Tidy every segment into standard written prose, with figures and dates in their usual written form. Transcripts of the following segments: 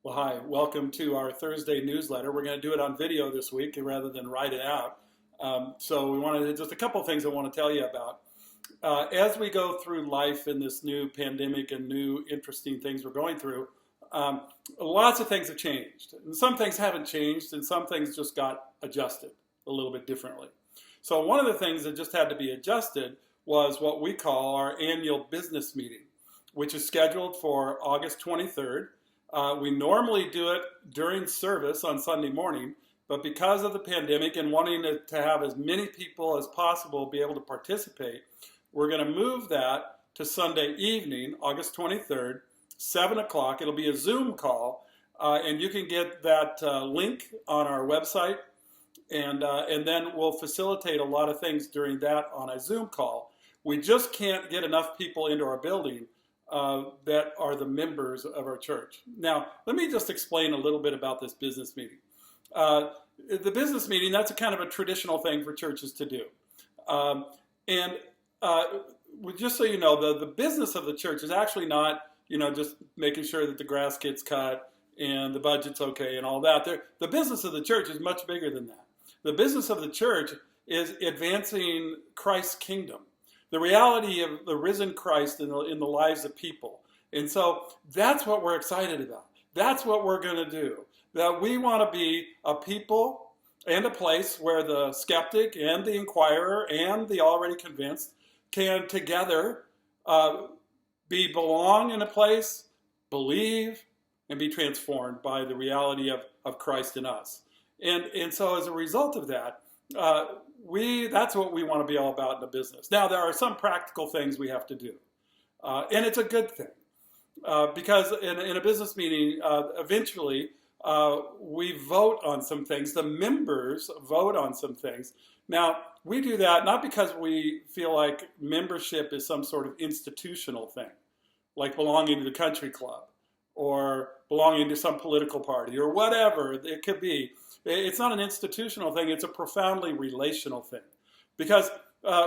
Well, hi, welcome to our Thursday newsletter. We're going to do it on video this week rather than write it out. So we wanted to, just a couple of things I want to tell you about. As we go through life in this new pandemic and new interesting things we're going through, lots of things have changed. And some things haven't changed, and some things just got adjusted a little bit differently. So one of the things that just had to be adjusted was what we call our annual business meeting, which is scheduled for August 23rd. We normally do it during service on Sunday morning, but because of the pandemic and wanting to have as many people as possible be able to participate, we're going to move that to Sunday evening, August 23rd, 7 o'clock. It'll be a Zoom call, and you can get that link on our website, and then we'll facilitate a lot of things during that on a Zoom call. We just can't get enough people into our building that are the members of our church. Now, let me just explain a little bit about this business meeting. The business meeting, that's a kind of a traditional thing for churches to do. And just so you know, the business of the church is actually not, just making sure that the grass gets cut and the budget's okay and all that. The business of the church is much bigger than that. The business of the church is advancing Christ's kingdom, the reality of the risen Christ in the lives of people. And so that's what we're excited about. That's what we're going to do. That we want to be a people and a place where the skeptic and the inquirer and the already convinced can together belong in a place, believe, and be transformed by the reality of Christ in us. And so as a result of that, that's what we want to be all about in the business. Now, there are some practical things we have to do, and it's a good thing, because in a business meeting, eventually we vote on some things. The members vote on some things. Now, we do that not because we feel like membership is some sort of institutional thing, like belonging to the country club or belonging to some political party or whatever it could be. It's not an institutional thing, it's a profoundly relational thing. Because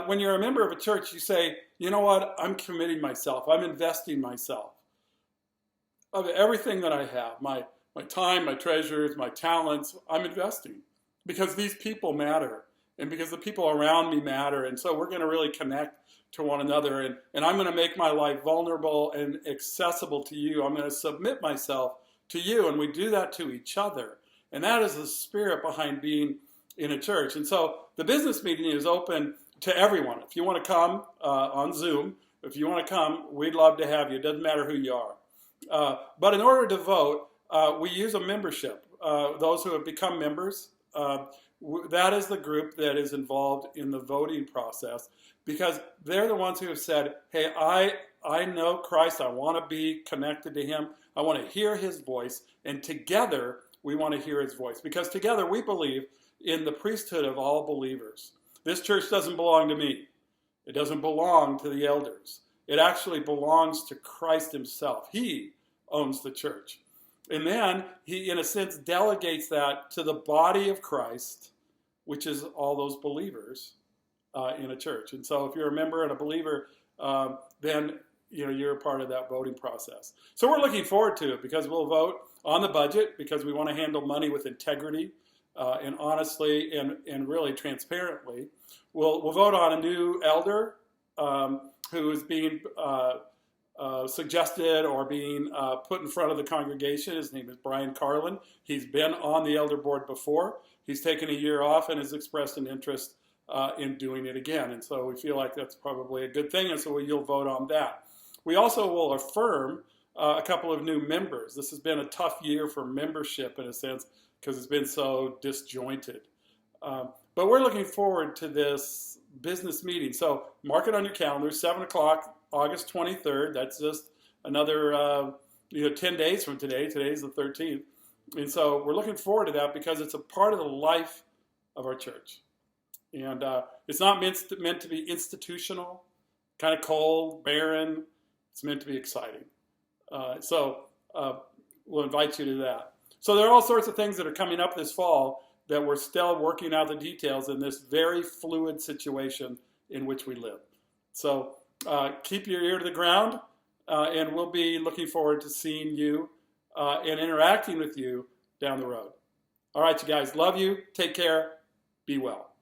when you're a member of a church, you say, you know what, I'm committing myself, I'm investing myself. Of everything that I have, my time, my treasures, my talents, I'm investing. Because these people matter, and because the people around me matter, and so we're going to really connect to one another, and I'm going to make my life vulnerable and accessible to you. I'm going to submit myself to you, and we do that to each other. And that is the spirit behind being in a church. And so the business meeting is open to everyone. If you want to come on Zoom, if you want to come, we'd love to have you. It doesn't matter who you are. But in order to vote, we use a membership. Those who have become members, that is the group that is involved in the voting process, because they're the ones who have said, hey, I know Christ. I want to be connected to him. I want to hear his voice. And together, we want to hear his voice, because together we believe in the priesthood of all believers. This church doesn't belong to me. It doesn't belong to the elders. It actually belongs to Christ himself. He owns the church. And then he, in a sense, delegates that to the body of Christ, which is all those believers in a church. And so if you're a member and a believer, then you're a part of that voting process. So we're looking forward to it, because we'll vote on the budget, because we want to handle money with integrity and honestly and really transparently. We'll vote on a new elder who is being suggested or being put in front of the congregation. His name is Brian Carlin. He's been on the elder board before. He's taken a year off and has expressed an interest in doing it again. And so we feel like that's probably a good thing, and so you'll vote on that. We also will affirm a couple of new members. This has been a tough year for membership in a sense, because it's been so disjointed. But we're looking forward to this business meeting. So mark it on your calendar, 7 o'clock, August 23rd. That's just another 10 days from today. Today's the 13th. And so we're looking forward to that, because it's a part of the life of our church. And it's not meant to be institutional, kind of cold, barren. It's meant to be exciting. So we'll invite you to that. So there are all sorts of things that are coming up this fall that we're still working out the details in this very fluid situation in which we live. So keep your ear to the ground, and we'll be looking forward to seeing you and interacting with you down the road. All right, you guys, love you. Take care. Be well.